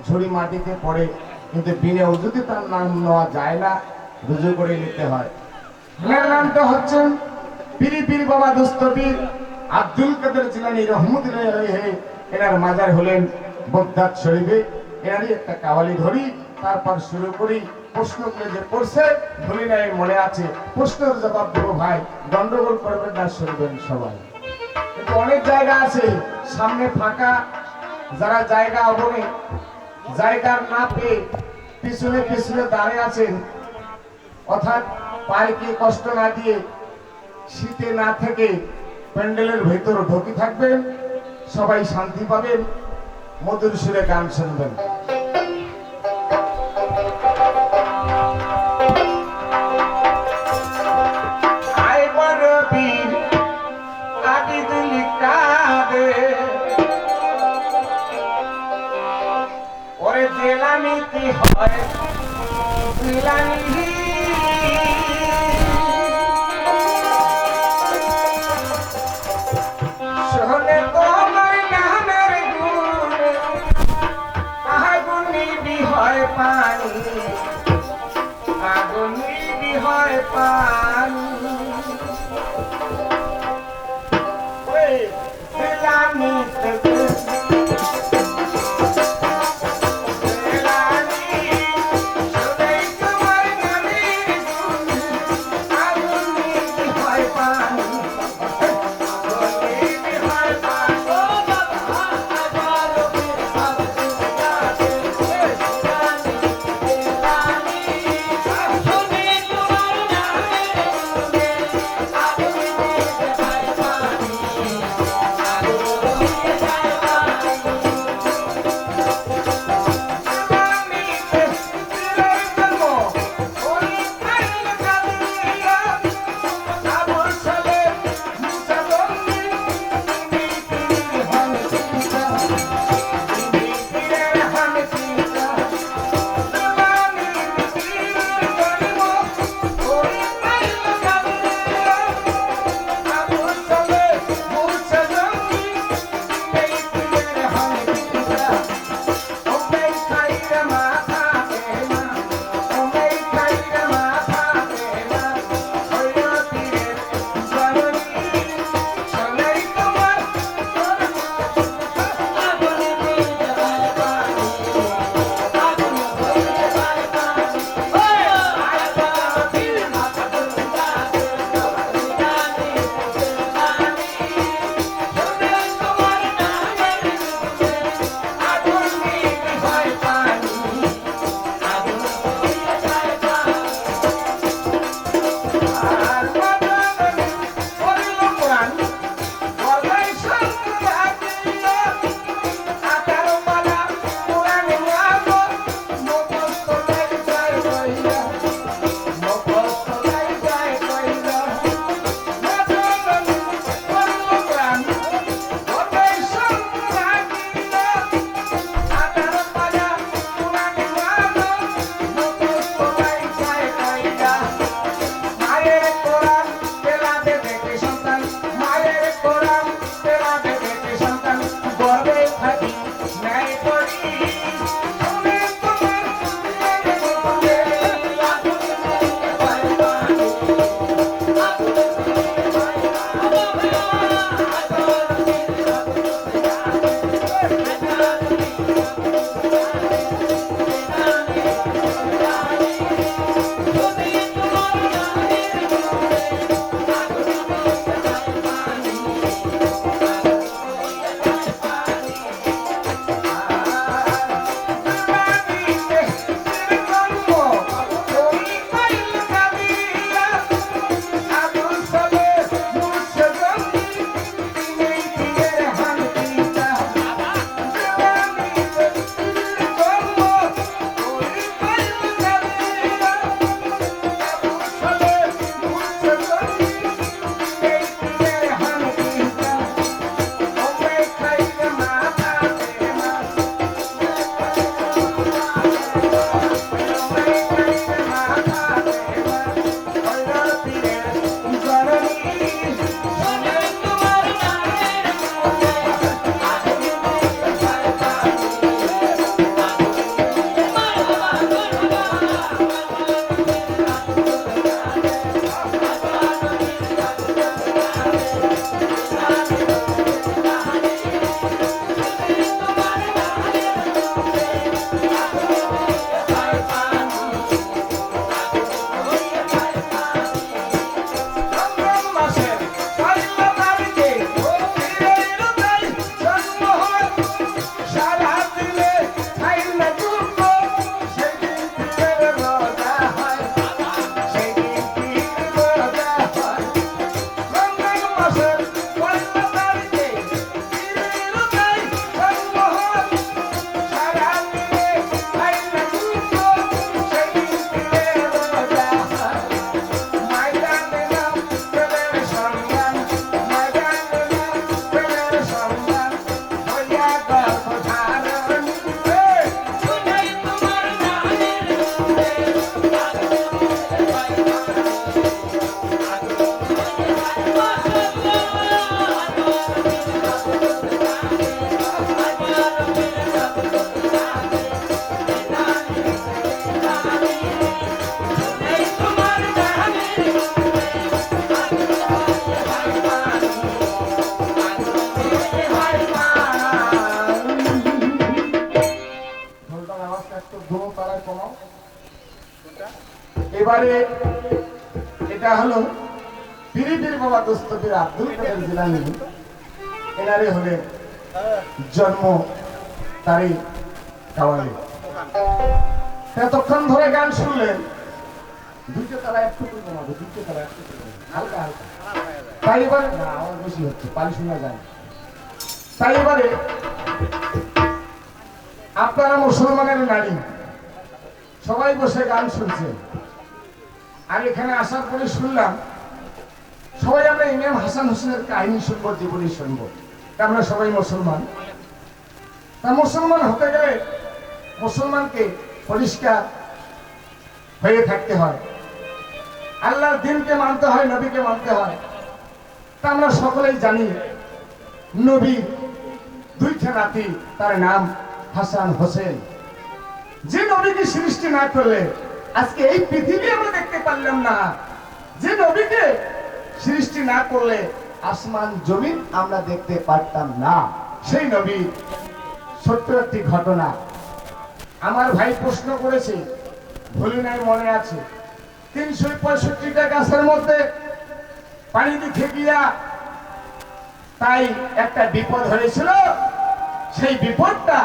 ঝুড়ি মাটিতে পড়ে, কিন্তু বিনা উজুতে তার নাম নেওয়া যায় না, রুজু করে নিতে হয়। এনার নামটা হচ্ছেন পীরি পীর বাবা দস্তবীর আব্দুল কাদের জিলানী রহমতুল্লাহ আলাইহি। এনার মাজার হলেন বগদাদ শরীফে। এনারই একটা কাওয়ালি ধরি, তারপর শুরু করি। প্রশ্নগুলো যে পড়ছে ধরি নাই মনে আছে, প্রশ্নের জবাব দেবো ভাই, গন্ডগোল করবেন না, শুনবেন সবাই। কিন্তু অনেক জায়গা আছে সামনে ফাঁকা, যারা জায়গা অভাবে জায়গার না পেয়ে পিছনে পিছনে দাঁড়িয়ে আছেন, অর্থাৎ পায়েকে কষ্ট না দিয়ে শীতে না থেকে প্যান্ডেলের ভেতর ঢুকে থাকবেন, সবাই শান্তি পাবেন, মধুর সুরে গান শুনবেন। ওরে জেলানি কি হয় জেলানি, শোনে তোমার নামের গুণ, আগুন নিবি হয় পানি, আগুন নিবি হয় পানি। ওই জেলানি একটু দোনো তালায় কমাও। এবারে এটা হলো পীর বাবা দস্তগীর আব্দুল কাদের জিলানী। এনারে হলে জন্ম তারিখ কাওয়ালি। এতক্ষণ ধরে গান শুনলেন, দুইটা তারা একটু কমাবো, দুইটা তারা একটু হালকা হালকা। তাই এবারে না আমার বেশি হচ্ছে, পালি শোনা যায়। তাই এবারে আপনারা মুসলমানের নারী সবাই বসে গান শুনছেন, আর এখানে আসার পরে শুনলাম সবাই আমরা ইমাম হাসান হোসেনের কাহিনী শুনবো, জীবনী শুনবো। আমরা সবাই মুসলমান, তা মুসলমান হতে গেলে মুসলমানকে পরিষ্কার হয়ে থাকতে হয়, আল্লাহর দ্বীনকে মানতে হয়, নবীকে মানতে হয়। তা আমরা সকলেই জানি নবী দুইটা নাতি, তার নাম হাসান হোসেন। যে নবীকে সৃষ্টি না করলে আজকে এই পৃথিবী আমরা দেখতে পারলাম না, যে নবীকে সৃষ্টি না করলে আসমান জমিন আমরা দেখতে পারতাম না। সেই নবী ছোট্ট একটি ঘটনা আমার ভাই প্রশ্ন করেছে, ভুলি নাই, মনে আছে। 365টা গাছের মধ্যে পানি দিতে গিয়া তাই একটা বিপদ হয়েছিল। সেই বিপদটা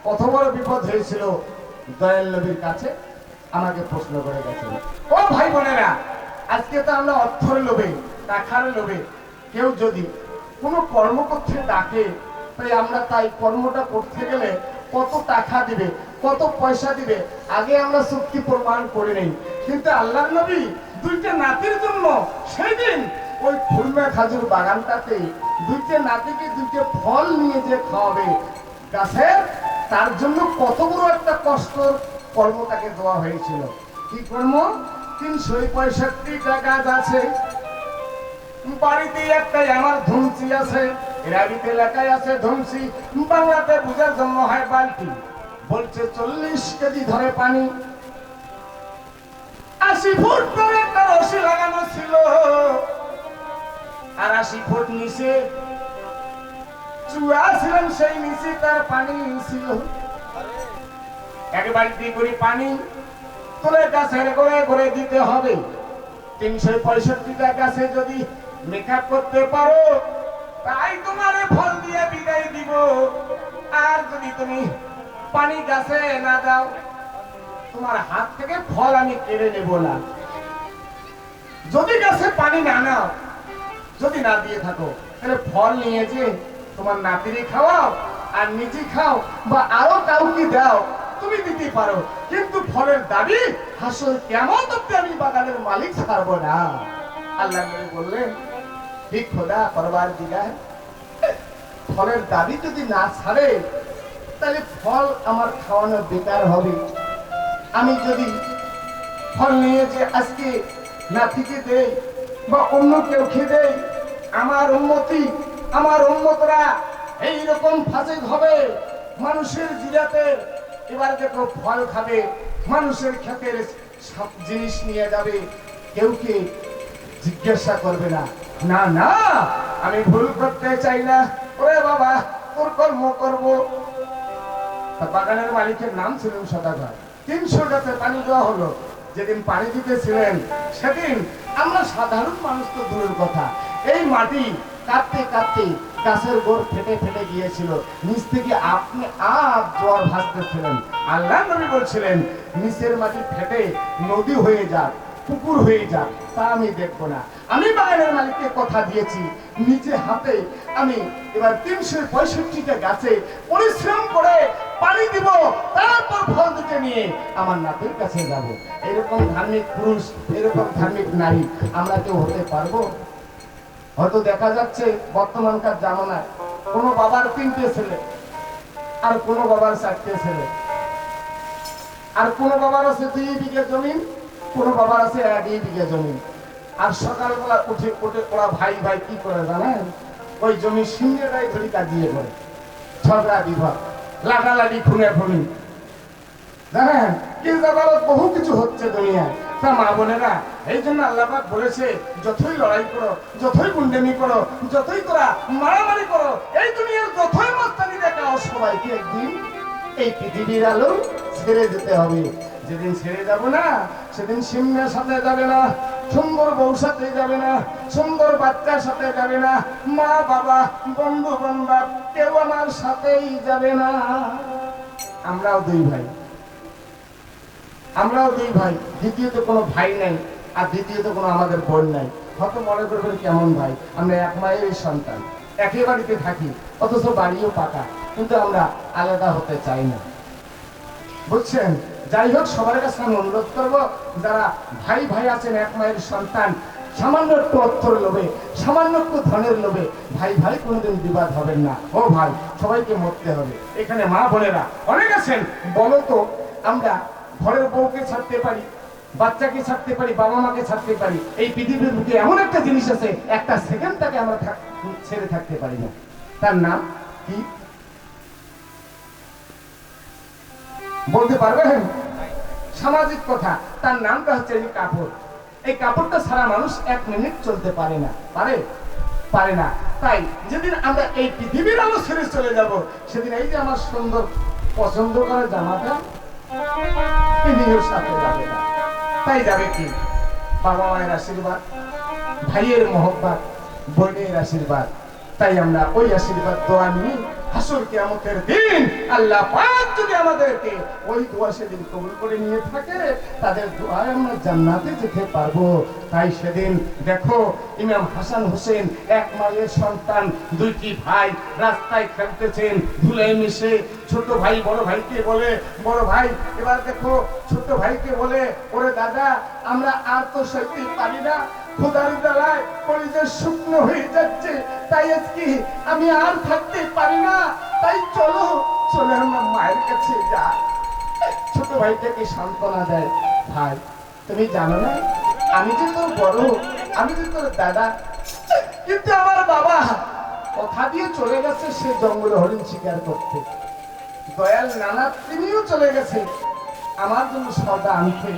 কত বড় বিপদ হয়েছিল দয়াল নবীর কাছে আমাকে প্রশ্ন করে গেছে। ও ভাই বোনেরা, আজকে তো আমরা অর্থের লোভে, টাকার লোভে কেউ যদি কোনো কর্ম করতে ডাকে, তাই আমরা তাই কর্মটা করতে গেলে কত টাকা দিবে, কত পয়সা দিবে, আগে আমরা চুক্তি প্রমাণ করে নেই। কিন্তু আল্লাহর নবী দুইটা নাতির জন্য সেই দিন ওই খুলনা খাজুর বাগানটাতে দুইটা নাতিকে দুইটা ফল নিয়ে যে খাওয়াবে গাছের, তার জন্য কত বড় একটা কষ্টর কর্ম তাকে দেওয়া হয়েছিল। কি কর্ম? 365টা গাছ আছে, বাড়িতে একটাই আমার ধুমসি আছে, রাবিতে লেখায় আছে ধুমসি, বাংলাতে বুঝার জন্য হয় বালতি। বলছে 40 কেজি ধরে পানি, 80 ফুট করে একটা রশি লাগানো ছিল, আর 80 ফুট নিচে চুয়া ছিলেন, সেই নিচে তার পানি ছিল। এক বালতি করে পানি তুলে গাছের গোড়ে করে দিতে হবে। 365টা গাছে যদি মেকআপ করতে পারো, তাই তোমার ফল দিয়ে বিদায় দিব। আর যদি তুমি পানি গাছে না দাও, তোমার হাত থেকে ফল আমি কেড়ে নেব না। যদি গাছে পানি না নাও, যদি না দিয়ে থাকো, তাহলে ফল নিয়ে যে তোমার নাতিরে খাওয়াও, আর নিজে খাও, বা আরো কাউকে দাও, তুমি দিতে পারো। কিন্তু ফলের দাবি হাসল কেমন অব্দি আমি বাগানের মালিক ছাড়বো না। আল্লাহ নবী বললেন, ঠিক খোদা করবার দিগায়, ফলের দাবি যদি না ছাড়ে, তাহলে ফল আমার খাওয়ানো বেকার হবে। আমি যদি ফল নিয়ে যে আজকে নাতিকে দেই বা অন্য কেউ খেয়ে দেই, আমার উন্মতি, আমার উন্মতরা এইরকম ফাঁসে হবে মানুষের জিরাতের। এবার দেখো ফল খাবে, মানুষের ক্ষেতের সব জিনিস নিয়ে যাবে, কেউকে জিজ্ঞাসা করবে না। না না, আমি ভুল করতে চাই না, ওরে বাবা তোর কর্ম করবো। বাগানের মালিকের নাম ছিলেন সদাগর। 300 গাছে পানি দেওয়া হলো। যেদিন পানি দিতেছিলেন সেদিন আমরা সাধারণ মানুষ তো দূরের কথা, এই মাটি কাটতে কাটতে গাছের গোড় ফেটে ফেটে গিয়েছিল, নিচ থেকে আপনি জোয়ার ভাসতেছিলেন। আল্লাহ নবী বলছিলেন, নিচের মাটি ফেটে নদী হয়ে যাক, পুকুর হয়ে যাক, তা আমি দেখবো না। আমি বাগানের মালিককে কথা দিয়েছি, নিজে হাতে আমি এবার 365টা গাছে পরিশ্রম করে পানি দিব, তারপর ফল দুটো নিয়ে আমার নাতির কাছে যাব। এরকম ধার্মিক পুরুষ, এরকম ধার্মিক নারী আমরা কেউ হতে পারবো? হয়তো দেখা যাচ্ছে বর্তমানকার জামানায় কোনো বাবার 3টে ছেলে, আর কোনো বাবার 4টে ছেলে, আর কোনো বাবার আছে 2 বিঘা জমি, কোনো বাবার আছে 1 বিঘা জমি। আর সকালবেলা উঠে উঠে ওরা ভাই ভাই কি করে জানেন? ওই জমি সিংহেরাই ধরি কাজিয়ে করে ঝগড়া বিভাগ, লাগালাগি, খুনে খুনি, জানেন কি জগৎ বহু কিছু হচ্ছে দুনিয়ায়। তা মা বোনেরা, এই জন্য আল্লাহ পাক বলেছে, যতই লড়াই করো, যতই গুন্ডেমি করো, যতই তোরা মারামারি করো, এই দুনিয়ার যতই মস্তানি দেখাও, সবাইকে একদিন এই পৃথিবীর আলো ছেড়ে যেতে হবে। যেদিন ছেড়ে যাব না সেদিন সিংহের সাথে যাবে না, সুন্দর বউর সাথে যাবে না, সুন্দর বাচ্চার সাথে যাবে না, মা বাবা বন্ধু বান্ধব কেউ আমার সাথেই যাবে না। আমরাও দুই ভাই, আমরাও দুই ভাই, দ্বিতীয়ত কোনো ভাই নাই, আর দ্বিতীয়ত কোনো আমাদের বোন নাই। হয়তো মনে করবেন কেমন ভাই, আমরা এক মায়েরই সন্তান, একই বাড়িতে থাকি, অথচ বাড়িও পাকা, কিন্তু আমরা আলাদা হতে চাই না, বুঝছেন? যাই হোক, সবার কাছে আমি অনুরোধ করবো, যারা ভাই ভাই আছেন, এক মায়ের সন্তান, সামান্য একটু অর্থের লোভে, সামান্য একটু ধনের লোভে ভাই ভাই কোনোদিন বিবাদ হবেন না। ও ভাই, সবাইকে মরতে হবে। এখানে মা বোনেরা অনেক আছেন, বলো তো, আমরা ঘরের বউকে ছাড়তে পারি, বাচ্চাকে ছাড়তে পারি, বাবা মাকে ছাড়তে পারি, এই পৃথিবীর বুকে এমন একটা জিনিস আছে, একটা সেকেন্ড তাকে আমরা ছেড়ে থাকতে পারি না। তার নাম কি বলতে পারবেন? সামাজিক কথা, তার নামটা হচ্ছে এই কাপড়। এই কাপড়টা ছাড়া মানুষ 1 মিনিট চলতে পারে না, পারে না। তাই যেদিন আমরা এই পৃথিবীর আলো ছেড়ে চলে যাব, সেদিন এই যে আমার সুন্দর পছন্দ করা জামাটা পিন্ডির সাথে যাবে না। তাই যাবে কি? বাবা মায়ের আশীর্বাদ, ভাইয়ের মহব্বত, বোনের আশীর্বাদ। তাই আমরা ওই আশীর্বাদ দোয়া নিয়ে হাসর কিয়ামতের দিন আল্লাহ পাক যদি আমাদেরকে ওই দোয়া সেদিন কবুল করে নিয়ে থাকে, তাদের দোয়ায় আমরা জান্নাতে যেতে পারবো। তাই সেদিন দেখো, ইমাম হাসান হোসেন, এক মায়ের সন্তান, 2টি ভাই রাস্তায় খেলতেছেন, ধুলায় মিশে। ছোট ভাই বড় ভাইকে বলে, বড় ভাই এবার দেখো ছোট ভাইকে বলে, ওরে দাদা, আমরা আর তো সত্যি পারি না, খোদার জ্বালায় কলিজা শুকনো হয়ে যাচ্ছে, তাই আজকে আমি আর থাকতে পারি না, তাই চলো চলে আমরা মায়ের কাছে যা। ছোট ভাইটাকে সান্ত্বনা দেয়, ভাই তুমি জানো না, আমি যে তোর বড়, আমি যে তোর দাদা, কিন্তু আমার বাবা কথা দিয়ে চলে গেছে সে জঙ্গলে হরিণ শিকার করতে। দয়াল নানা তিনিও চলে গেছে আমার জন্য সদা আনতে,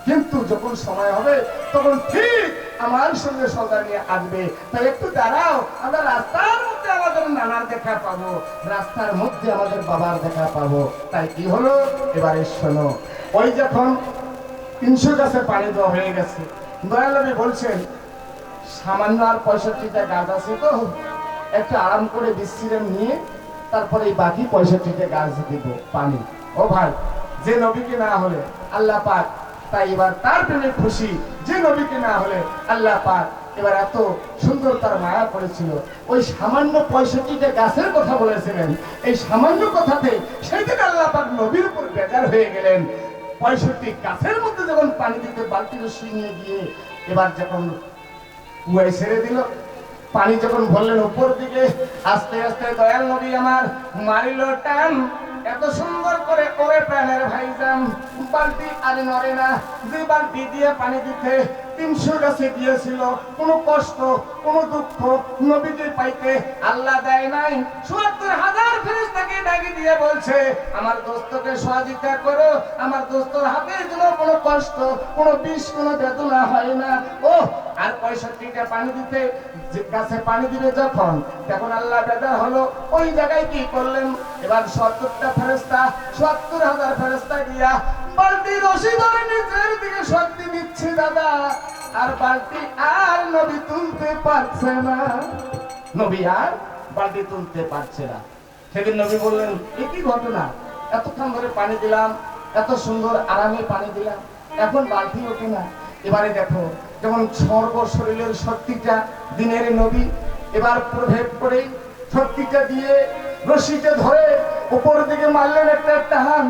কিন্তু যখন সময় হবে তখন ঠিক আমার সঙ্গে সদা নিয়ে আসবে। তাই একটু দাঁড়াও, আমরা রাস্তার মধ্যে আমাদের নানার দেখা পাবো, রাস্তার মধ্যে আমাদের বাবার দেখা পাবো। তাই কি হলো, এবারে শোনো, ওই যখন 300 গাছে পানি দেওয়া হয়ে গেছে, দয়াল নবী বলছেন, সামান্য আর 65টা গাছ আছে, তো একটু আরাম করে বিশ্রাম নিয়ে তারপরে এই বাকি 65টা গাছ দিব পানি। ও ভাই, যে নবীকে না হলে আল্লাহ পাক, তাই এবার তার প্রেমে খুশি, যে নবীকে না হলে আল্লাহ পাক এবার এত সুন্দর তার মায়া করেছিল, ওই সামান্য 65টা গাছের কথা বলেছিলেন। এই সামান্য কথাতে সেই দিন আল্লাহ পাক নবীর উপর বেজার হয়ে গেলেন। 65 গাছের মধ্যে যখন পানি দিতে বালতি রশি নিয়ে গিয়ে এবার যখন কুয়ায় ছেড়ে দিল, পানি যখন ভরলেন উপর দিকে, আস্তে আস্তে দয়াল নবী আমার মারিল টান, এত সুন্দর করে ওরে প্রাণের ভাইজান, বালতি আর নড়ে না। যে বালতি দিয়ে পানি দিতে 300 গাছে দিয়েছিল, কোনো কষ্ট কোনো দুঃখ নবীকে পাইতে আল্লাহ দেয় নাই। ৭০,০০০ ফেরেশতাকে ডাকি দিয়ে বলছে, আমার দোস্তকে সহযোগিতা করো, আমার দোস্তর হাতে যেন কোনো কষ্ট কোনো বিষ কোনো বেদনা হয় না। ও আর 65টা পানি দিতে, গাছে পানি দিবে যখন, তখন আল্লাহ বেজার হলো। ওই জায়গায় কি করলেন, এবার ৭০টা ফেরেশতা, ৭০,০০০ ফেরেশতা দিয়া বালতি রশি ধরে নিচের দিকে শক্তি দিচ্ছে দাদা, আর বালতি আর নবী তুলতে পারছে না, নবী আর বালতি তুলতে পারছে না। সেদিন নবী বললেন, এ কি ঘটনা, এতক্ষণ ধরে পানি দিলাম, এত সুন্দর আরামে পানি দিলাম, এখন বালতি ওঠে না। এবারে দেখো, যেমন সর্ব শরীরের শক্তিটা দিনের নবী এবার প্রভেদ করে শক্তিটা দিয়ে রশিটা ধরে উপর দিকে মারলেন একটা টান,